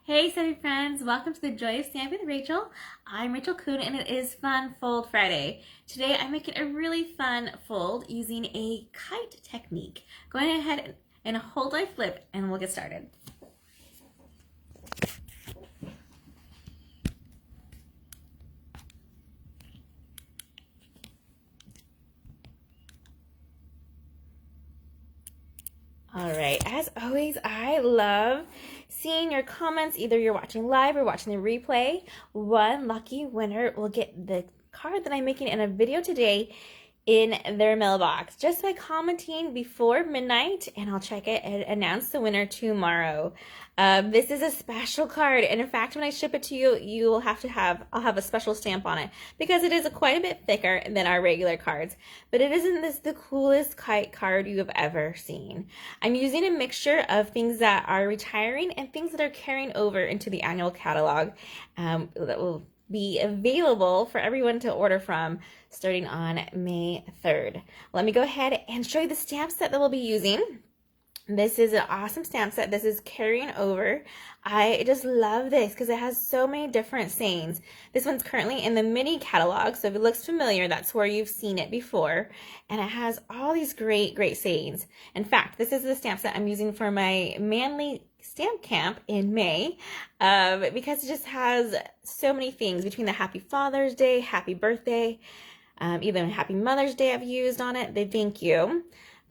Hey Stampin' friends, welcome to the Joy of Stamping with Rachel. I'm Rachael Coon and it is Fun Fold Friday. Today I'm making a really fun fold using a kite technique. Go ahead and hold my flip and we'll get started. Alright, as always, I love seeing your comments. Either you're watching live or watching the replay. One lucky winner will get the card that I'm making in a video today in their mailbox just by commenting before midnight, and I'll check it and announce the winner tomorrow. This is a special card, and in fact when I ship it to you, I'll have a special stamp on it because it is quite a bit thicker than our regular cards. But isn't this the coolest kite card you have ever seen? I'm using a mixture of things that are retiring and things that are carrying over into the annual catalog that will be available for everyone to order from starting on May 3rd. Let me go ahead and show you the stamp set that we'll be using. This is an awesome stamp set. This is carrying over. I just love this because it has so many different sayings. This one's currently in the mini catalog, so if it looks familiar, that's where you've seen it before. And it has all these great sayings. In fact, this is the stamp set I'm using for my Manly stamp camp in May because it just has so many things between the Happy Father's Day, Happy Birthday, even Happy Mother's Day I've used on it. They thank you.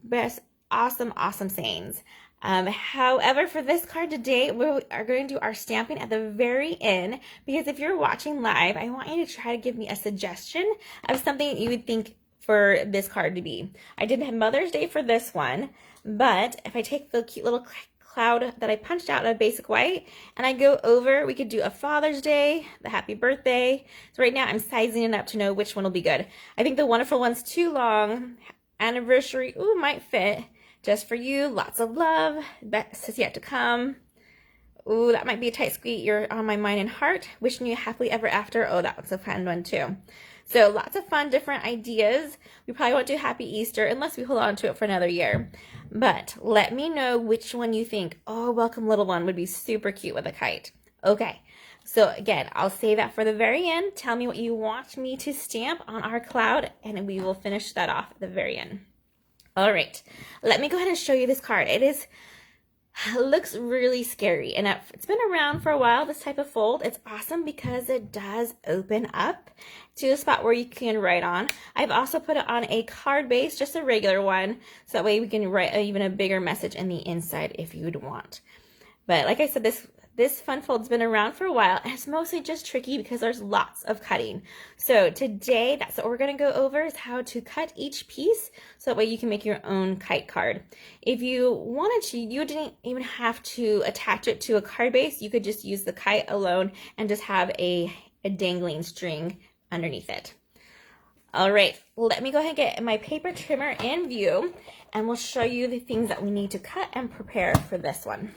Best awesome sayings. However, for this card today, we are going to do our stamping at the very end because if you're watching live, I want you to try to give me a suggestion of something you would think for this card to be. I did have Mother's Day for this one, but if I take the cute little cloud that I punched out in a basic white and I go over, we could do a Father's Day, the Happy Birthday. So right now I'm sizing it up to know which one will be good. I think the Wonderful one's too long. Anniversary, ooh, might fit. Just for you, lots of love. Best is yet to come. Ooh, that might be a tight squeeze. You're on my mind and heart. Wishing you happily ever after. Oh, that was a fun one too. So lots of fun, different ideas. We probably won't do Happy Easter unless we hold on to it for another year. But let me know which one you think. Oh, Welcome Little One would be super cute with a kite. Okay. So again, I'll save that for the very end. Tell me what you want me to stamp on our cloud, and we will finish that off at the very end. All right, let me go ahead and show you this card. It looks really scary, and it's been around for a while, this type of fold. It's awesome because it does open up to a spot where you can write on. I've also put it on a card base, just a regular one, so that way we can write even a bigger message in the inside if you would want. But like I said, this fun fold's been around for a while, and it's mostly just tricky because there's lots of cutting. So today, that's what we're going to go over is how to cut each piece so that way you can make your own kite card. If you wanted to, you didn't even have to attach it to a card base. You could just use the kite alone and just have a dangling string underneath it. All right, let me go ahead and get my paper trimmer in view, and we'll show you the things that we need to cut and prepare for this one.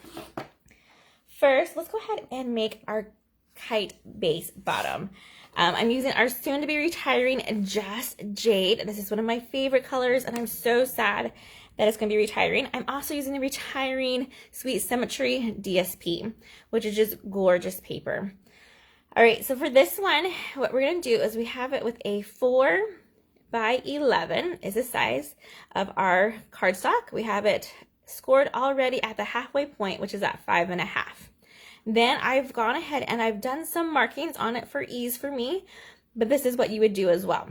First, let's go ahead and make our kite base bottom. I'm using our soon-to-be retiring Just Jade. This is one of my favorite colors, and I'm so sad that it's going to be retiring. I'm also using the retiring Sweet Symmetry DSP, which is just gorgeous paper. All right, so for this one, what we're going to do is we have it with a 4 by 11 is the size of our cardstock. We have it scored already at the halfway point, which is at 5.5. Then I've gone ahead and I've done some markings on it for ease for me, but this is what you would do as well.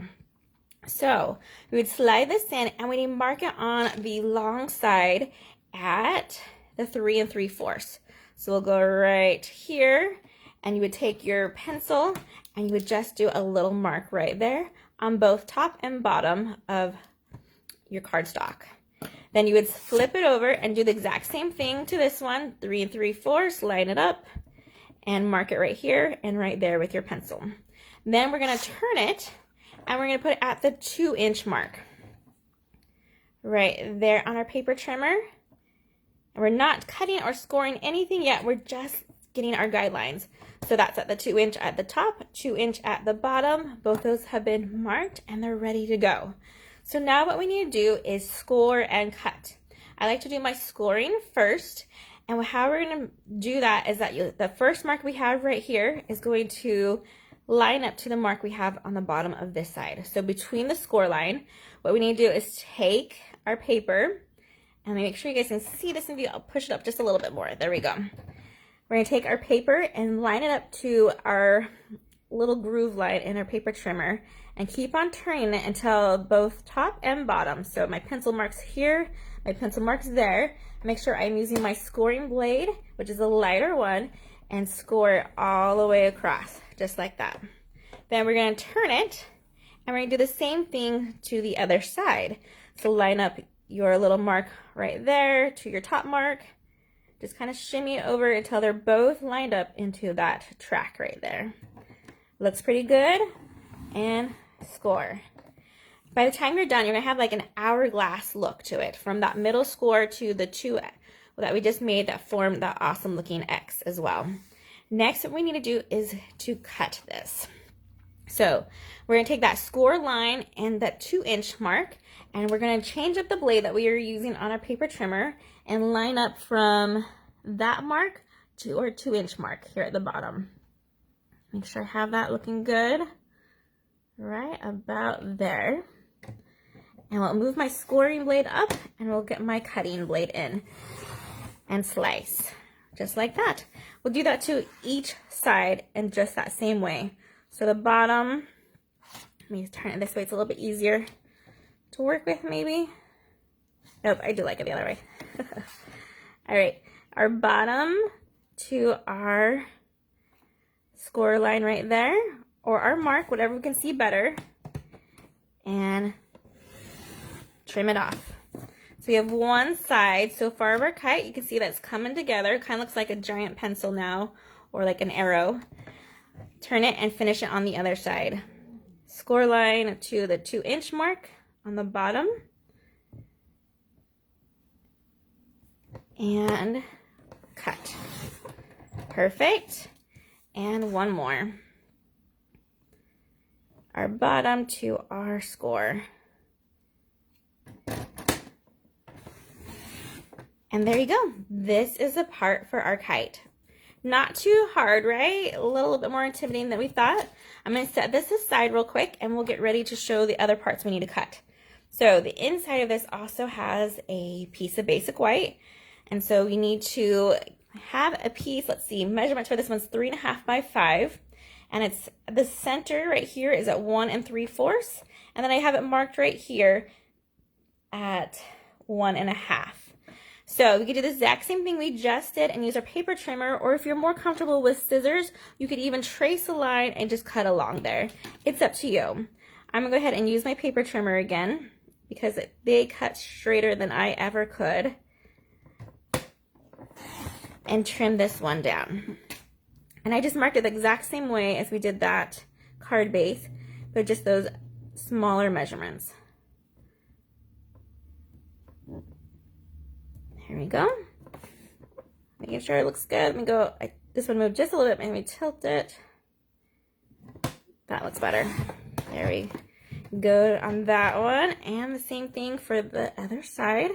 So we would slide this in and we would mark it on the long side at the 3 3/4. So we'll go right here, and you would take your pencil and you would just do a little mark right there on both top and bottom of your cardstock. Then you would flip it over and do the exact same thing to this one, 3 3/4, line it up and mark it right here and right there with your pencil. Then we're going to turn it and we're going to put it at the 2-inch mark right there on our paper trimmer. And we're not cutting or scoring anything yet. We're just getting our guidelines. So that's at the 2-inch at the top, 2-inch at the bottom. Both those have been marked and they're ready to go. So now what we need to do is score and cut. I like to do my scoring first, And how we're going to do that is that the first mark we have right here is going to line up to the mark we have on the bottom of this side. So between the score line, what we need to do is take our paper, and make sure you guys can see this in view. I'll push it up just a little bit more. There we go. We're going to take our paper and line it up to our little groove line in our paper trimmer and keep on turning it until both top and bottom. So my pencil marks here, my pencil marks there. Make sure I'm using my scoring blade, which is a lighter one, and score it all the way across, just like that. Then we're going to turn it, and we're going to do the same thing to the other side. So line up your little mark right there to your top mark. Just kind of shimmy it over until they're both lined up into that track right there. Looks pretty good, and score. By the time you're done, you're going to have like an hourglass look to it, from that middle score to the two that we just made that formed that awesome looking X as well. Next, what we need to do is to cut this. So we're going to take that score line and that 2-inch mark, and we're going to change up the blade that we are using on our paper trimmer and line up from that mark to our 2-inch mark here at the bottom. Make sure I have that looking good right about there. And we'll move my scoring blade up, and we'll get my cutting blade in and slice just like that. We'll do that to each side in just that same way. So the bottom, let me turn it this way, it's a little bit easier to work with maybe. Nope, I do like it the other way. All right, our bottom to our score line right there, or our mark, whatever we can see better, and trim it off. So we have one side so far of our kite. You can see that's coming together. Kind of looks like a giant pencil now, or like an arrow. Turn it and finish it on the other side. Score line to the 2-inch mark on the bottom. And cut. Perfect. And one more. Our bottom to our score. And there you go. This is the part for our kite. Not too hard, right? A little bit more intimidating than we thought. I'm going to set this aside real quick, and we'll get ready to show the other parts we need to cut. So the inside of this also has a piece of basic white. And so we need to have a piece, let's see, measurements for this one's 3.5 by 5. And it's the center right here is at 1 3/4. And then I have it marked right here at 1.5. So we could do the exact same thing we just did and use our paper trimmer, or if you're more comfortable with scissors, you could even trace a line and just cut along there. It's up to you. I'm gonna go ahead and use my paper trimmer again because they cut straighter than I ever could, and trim this one down. And I just marked it the exact same way as we did that card base, but just those smaller measurements. Here we go. Making sure it looks good. Let me go, this one moved just a little bit. Let me tilt it. That looks better. There we go on that one. And the same thing for the other side.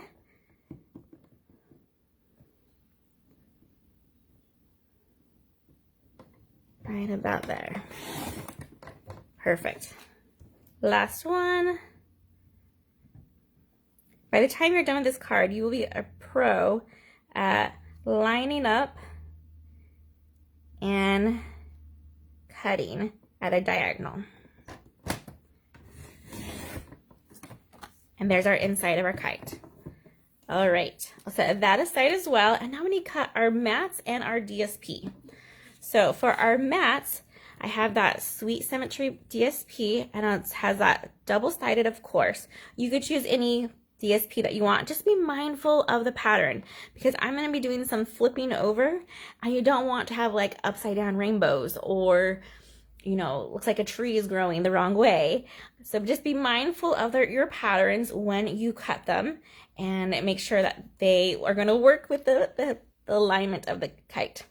Right about there. Perfect. Last one. By the time you're done with this card, you will be a pro at lining up and cutting at a diagonal. And there's our inside of our kite. All right, I'll set that aside as well. And now we need to cut our mats and our DSP. So for our mats, I have that Sweet Symmetry DSP, and it has that double-sided, of course. You could choose any DSP that you want. Just be mindful of the pattern, because I'm going to be doing some flipping over, and you don't want to have like upside down rainbows, or you know, looks like a tree is growing the wrong way. So just be mindful of your patterns when you cut them, and make sure that they are going to work with the alignment of the kite.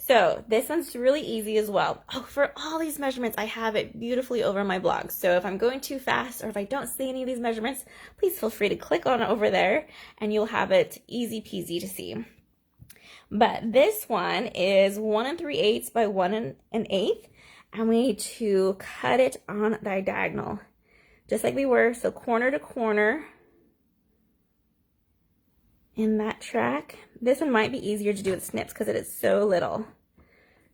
So this one's really easy as well. Oh, for all these measurements, I have it beautifully over my blog. So if I'm going too fast, or if I don't see any of these measurements, please feel free to click on it over there, and you'll have it easy peasy to see. But this one is 1 3/8 by 1 1/8, and we need to cut it on the diagonal, just like we were. So corner to corner in that track. This one might be easier to do with snips because it is so little.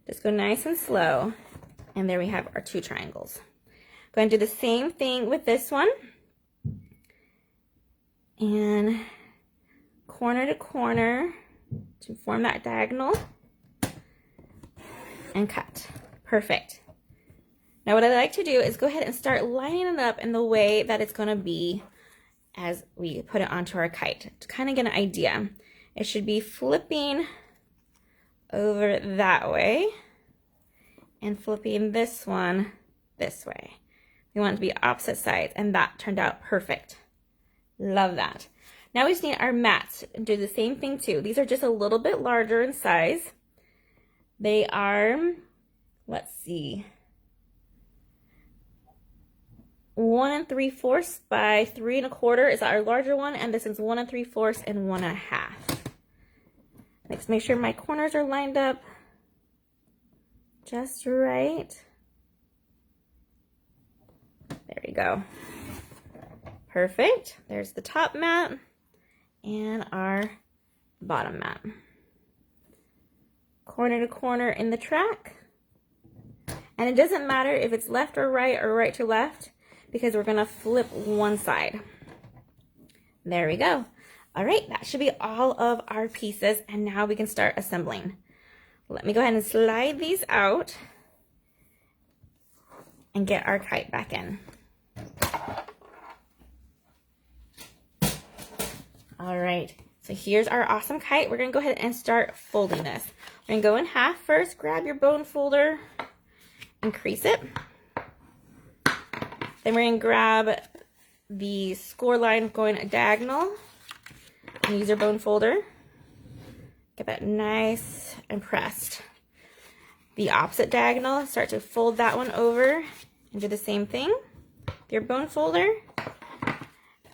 Just go nice and slow, and there we have our 2 triangles. Going to do the same thing with this one, and corner to corner to form that diagonal and cut. Perfect. Now what I like to do is go ahead and start lining it up in the way that it's going to be as we put it onto our kite, to kind of get an idea. It should be flipping over that way and flipping this one this way. We want it to be opposite sides, and that turned out perfect. Love that. Now we just need our mats and do the same thing too. These are just a little bit larger in size. They are, let's see, 1 3/4 by 3 1/4 is our larger one, and this is 1 3/4 and 1 1/2. Let's make sure my corners are lined up just right. There we go. Perfect. There's the top mat and our bottom mat. Corner to corner in the track. And it doesn't matter if it's left or right to left, because we're gonna flip one side. There we go. All right, that should be all of our pieces, and now we can start assembling. Let me go ahead and slide these out and get our kite back in. All right, so here's our awesome kite. We're gonna go ahead and start folding this. We're gonna go in half first, grab your bone folder, and crease it. Then we're gonna grab the score line going diagonal and use your bone folder. Get that nice and pressed. The opposite diagonal, start to fold that one over and do the same thing with your bone folder.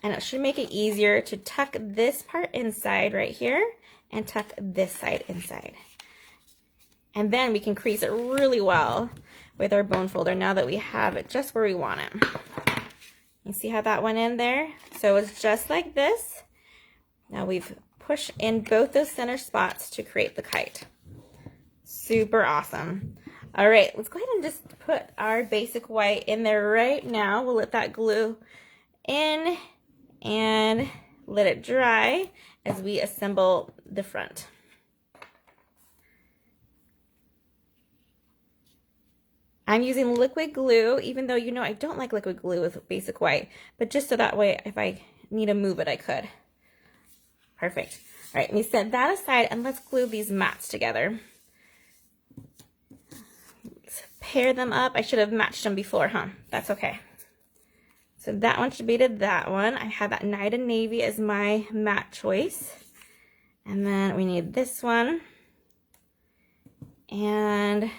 And it should make it easier to tuck this part inside right here and tuck this side inside. And then we can crease it really well with our bone folder now that we have it just where we want it. You see how that went in there? So it's just like this. Now we've pushed in both those center spots to create the kite. Super awesome. All right, let's go ahead and just put our basic white in there right now. We'll let that glue in and let it dry as we assemble the front. I'm using liquid glue, even though you know I don't like liquid glue with basic white, but just so that way if I need to move it, I could. Perfect. All right, let me set that aside and let's glue these mats together. Let's pair them up. I should have matched them before, huh? That's okay. So that one should be to that one. I have that Night and Navy as my mat choice. And then we need this one. And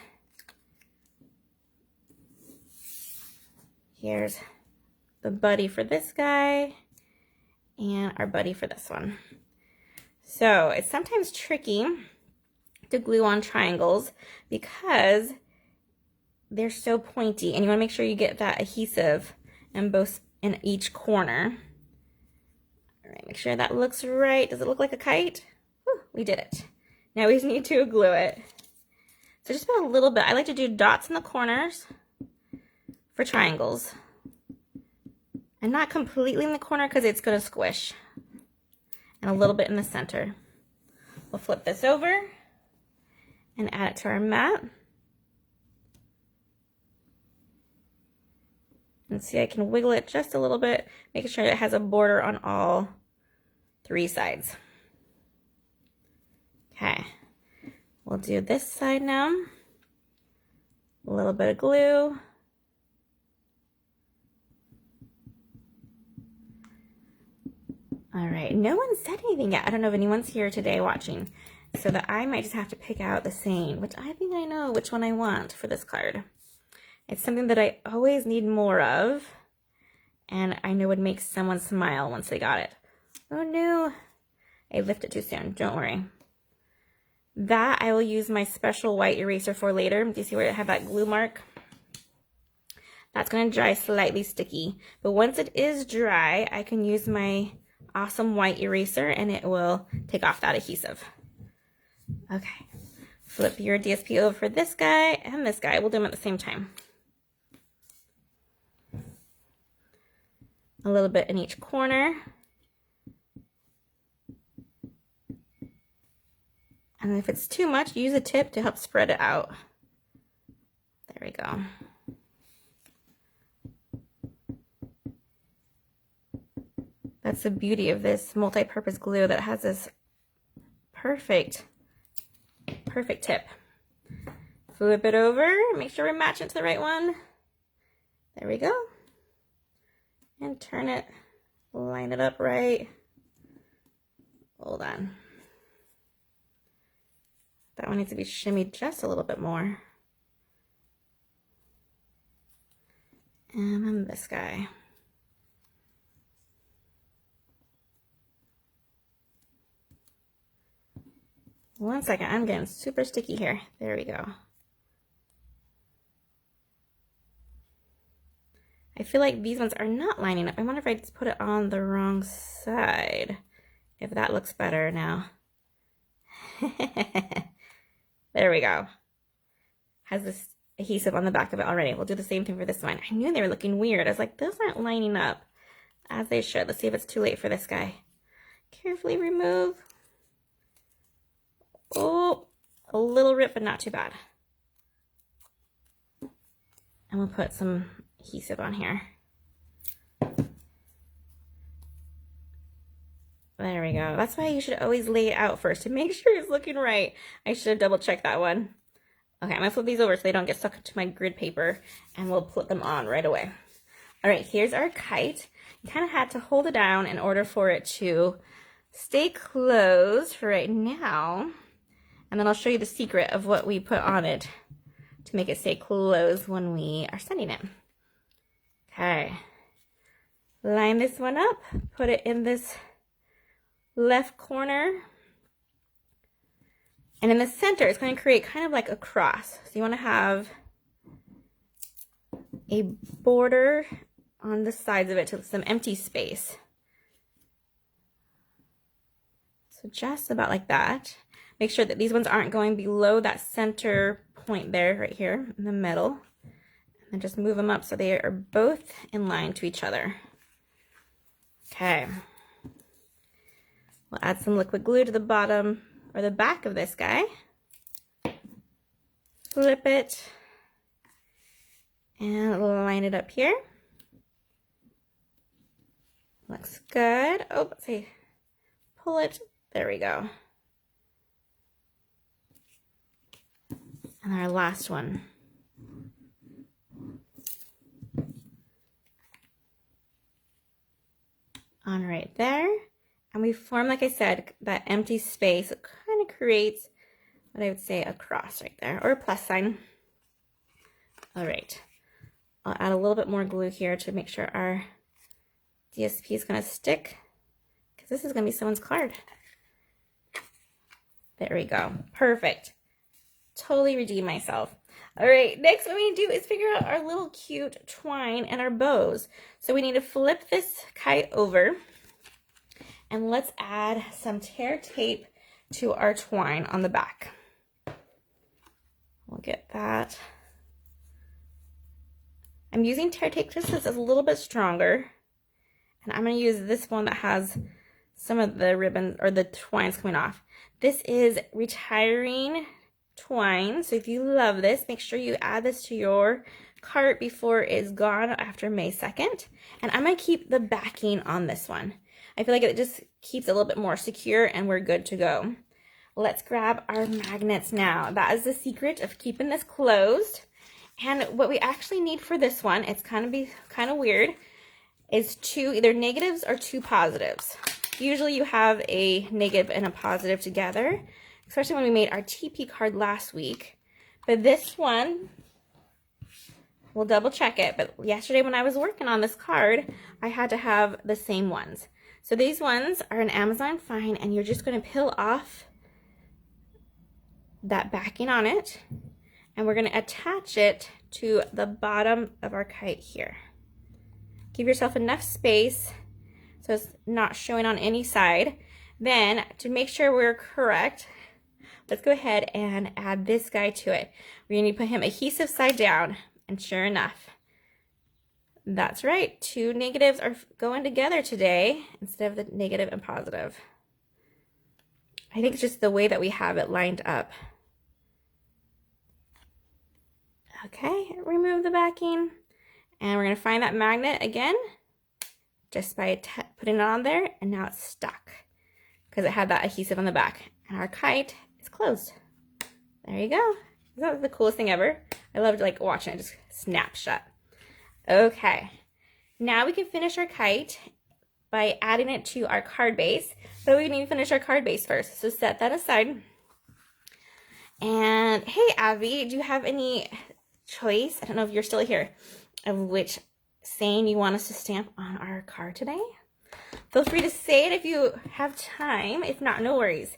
here's the buddy for this guy and our buddy for this one. So it's sometimes tricky to glue on triangles because they're so pointy, and you want to make sure you get that adhesive in each corner. All right, make sure that looks right. Does it look like a kite? Whew, we did it. Now we just need to glue it. So just put a little bit. I like to do dots in the corners for triangles, and not completely in the corner because it's going to squish, and a little bit in the center. We'll flip this over and add it to our mat. And see, I can wiggle it just a little bit, making sure it has a border on all 3 sides. Okay, we'll do this side now. A little bit of glue. All right, no one said anything yet. I don't know if anyone's here today watching, so that I might just have to pick out the saying, which I think I know which one I want for this card. It's something that I always need more of, and I know would make someone smile once they got it. Oh no, I lifted too soon, don't worry. That I will use my special white eraser for later. Do you see where I have that glue mark? That's going to dry slightly sticky. But once it is dry, I can use my awesome white eraser and it will take off that adhesive. Okay. Flip your DSP over for this guy and this guy. We'll do them at the same time. A little bit in each corner. And if it's too much, use a tip to help spread it out. There we go. That's the beauty of this multi-purpose glue, that has this perfect tip. Flip it over, make sure we match it to the right one. There we go. And turn it, line it up right. Hold on. That one needs to be shimmied just a little bit more. And then this guy. One second, I'm getting super sticky here. There we go. I feel like these ones are not lining up. I wonder if I just put it on the wrong side. If that looks better now. There we go. Has this adhesive on the back of it already. We'll do the same thing for this one. I knew they were looking weird. I was like, those aren't lining up as they should. Let's see if it's too late for this guy. Carefully remove. Oh, a little rip, but not too bad. And we'll put some adhesive on here. There we go. That's why you should always lay it out first to make sure it's looking right. I should have double checked that one. Okay, I'm gonna flip these over so they don't get stuck to my grid paper, and we'll put them on right away. All right, here's our kite. You kind of had to hold it down in order for it to stay closed for right now. And then I'll show you the secret of what we put on it to make it stay closed when we are sending it. Okay. Line this one up, put it in this left corner. And in the center, it's going to create kind of like a cross. So you want to have a border on the sides of it to some empty space. So just about like that. Make sure that these ones aren't going below that center point there, right here in the middle. And then just move them up so they are both in line to each other. Okay. We'll add some liquid glue to the bottom or the back of this guy. Flip it and line it up here. Looks good. Oh, let's see. Pull it. There we go. And our last one. On right there. And we form, like I said, that empty space. It kind of creates what I would say a cross right there, or a plus sign. All right. I'll add a little bit more glue here to make sure our DSP is going to stick, because this is going to be someone's card. There we go. Perfect. Totally redeemed myself. All right, next what we need to do is figure out our little cute twine and our bows. So we need to flip this kite over, and let's add some tear tape to our twine on the back. We'll get that. I'm using tear tape just because it's a little bit stronger. And I'm going to use this one that has some of the ribbon or the twines coming off. This is retiring twine. So if you love this, make sure you add this to your cart before it's gone after May 2nd. And I'm going to keep the backing on this one. I feel like it just keeps it a little bit more secure and we're good to go. Let's grab our magnets now. That is the secret of keeping this closed. And what we actually need for this one, it's kind of weird, is two either negatives or two positives. Usually you have a negative and a positive together, especially when we made our TP card last week. But this one, we'll double check it, but yesterday when I was working on this card, I had to have the same ones. So these ones are an Amazon find, and you're just going to peel off that backing on it, and we're going to attach it to the bottom of our kite here. Give yourself enough space so it's not showing on any side. Then, to make sure we're correct, let's go ahead and add this guy to it. We're going to put him adhesive side down, and sure enough, that's right, two negatives are going together today instead of the negative and positive. I think it's just the way that we have it lined up. Okay, remove the backing, and we're going to find that magnet again just by putting it on there, and now it's stuck because it had that adhesive on the back, and our kite is closed. There you go. Isn't that the coolest thing ever? I loved like watching it just snap shut. Okay, now we can finish our kite by adding it to our card base, but we need to finish our card base first, so set that aside. And hey, Abby, do you have any choice, I don't know if you're still here, of which saying you want us to stamp on our card today? Feel free to say it if you have time. If not, no worries.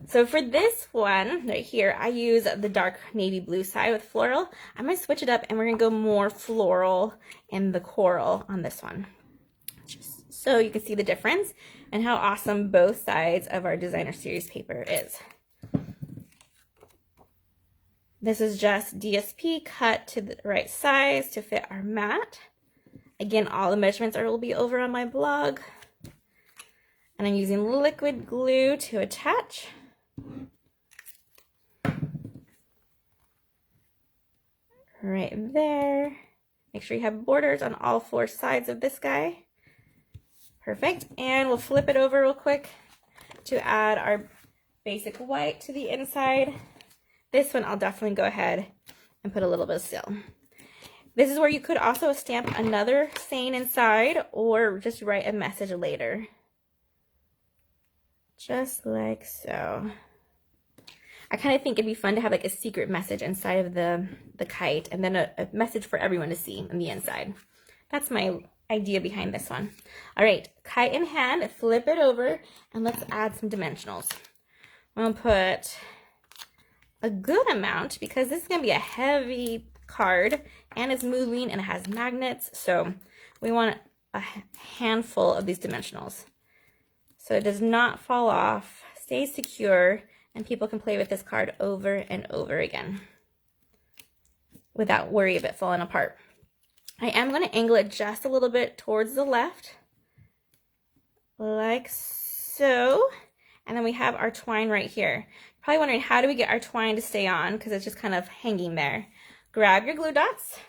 So for this one right here, I use the dark navy blue side with floral. I'm going to switch it up, and we're going to go more floral in the coral on this one, just so you can see the difference and how awesome both sides of our designer series paper is. This is just DSP cut to the right size to fit our mat. Again, all the measurements will be over on my blog. And I'm using liquid glue to attach. Right there. Make sure you have borders on all four sides of this guy. Perfect. And we'll flip it over real quick to add our basic white to the inside. This one I'll definitely go ahead and put a little bit of seal. This is where you could also stamp another saying inside or just write a message later. Just like so. I kind of think it'd be fun to have like a secret message inside of the kite, and then a message for everyone to see on the inside. That's my idea behind this one. All right, kite in hand, flip it over, and let's add some dimensionals. I'm gonna put a good amount because this is gonna be a heavy card and it's moving and it has magnets, so we want a handful of these dimensionals so it does not fall off, stays secure, and people can play with this card over and over again without worry of it falling apart. I am going to angle it just a little bit towards the left, like so, and then we have our twine right here. Probably wondering, how do we get our twine to stay on, because it's just kind of hanging there. Grab your glue dots,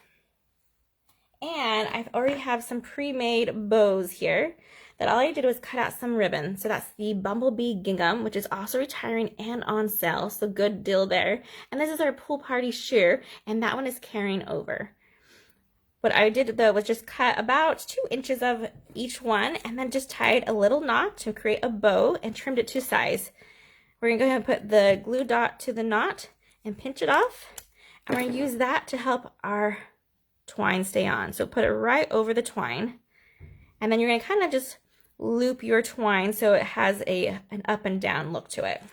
and I already have some pre-made bows here that all I did was cut out some ribbon. So that's the Bumblebee Gingham, which is also retiring and on sale, so good deal there. And this is our Pool Party Sheer, and that one is carrying over. What I did though was just cut about 2 inches of each one, and then just tied a little knot to create a bow and trimmed it to size. We're gonna go ahead and put the glue dot to the knot and pinch it off, and we're gonna use that to help our twine stay on. So put it right over the twine, and then you're gonna kind of just loop your twine so it has an up and down look to it.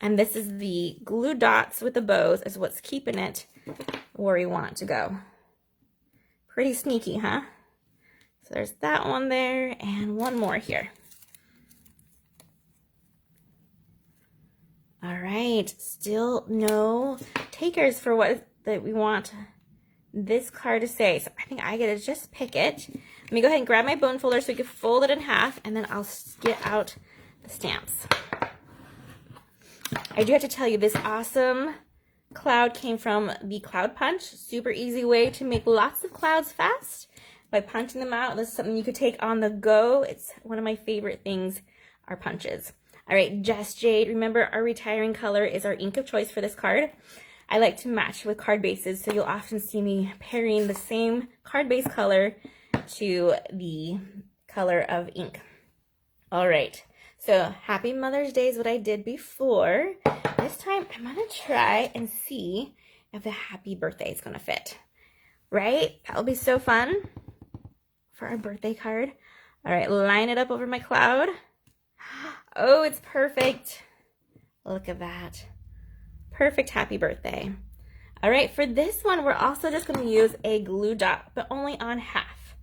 And this is the glue dots with the bows is what's keeping it where we want it to go. Pretty sneaky, huh? So there's that one there, and one more here. All right, still no takers for what that we want this card to say. So I think I get to just pick it. Let me go ahead and grab my bone folder so we can fold it in half, and then I'll get out the stamps. I do have to tell you, this awesome cloud came from the Cloud Punch. Super easy way to make lots of clouds fast by punching them out. This is something you could take on the go. It's one of my favorite things, are punches. All right, Just Jade. Remember, our retiring color is our ink of choice for this card. I like to match with card bases, so you'll often see me pairing the same card base color to the color of ink. All right, so Happy Mother's Day is what I did before. This time I'm gonna try and see if the happy birthday is gonna fit. Right? That'll be so fun for our birthday card. All right, line it up over my cloud. Oh, it's perfect. Look at that. perfect happy birthday. All right, for this one, we're also just going to use a glue dot, but only on half.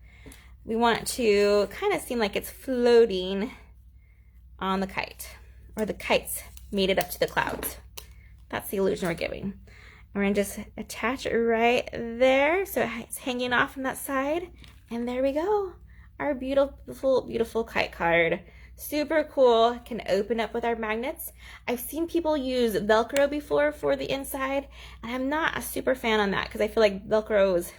We want it to kind of seem like it's floating on the kite, or the kite's made it up to the clouds. That's the illusion we're giving. And we're going to just attach it right there so it's hanging off from that side. And there we go. Our beautiful, beautiful kite card. Super cool. Can open up with our magnets. I've seen people use Velcro before for the inside, and I'm not a super fan on that because I feel like Velcro is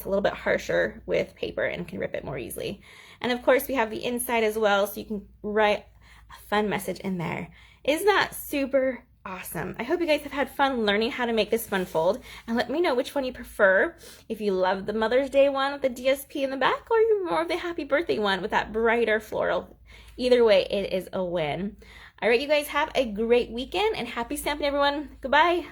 a little bit harsher with paper and can rip it more easily. And of course, we have the inside as well, so you can write a fun message in there. Isn't that super awesome? I hope you guys have had fun learning how to make this fun fold, and let me know which one you prefer. If you love the Mother's Day one with the DSP in the back, or you're more of the happy birthday one with that brighter floral. Either way, it is a win. All right, you guys have a great weekend, and happy stamping, everyone. Goodbye.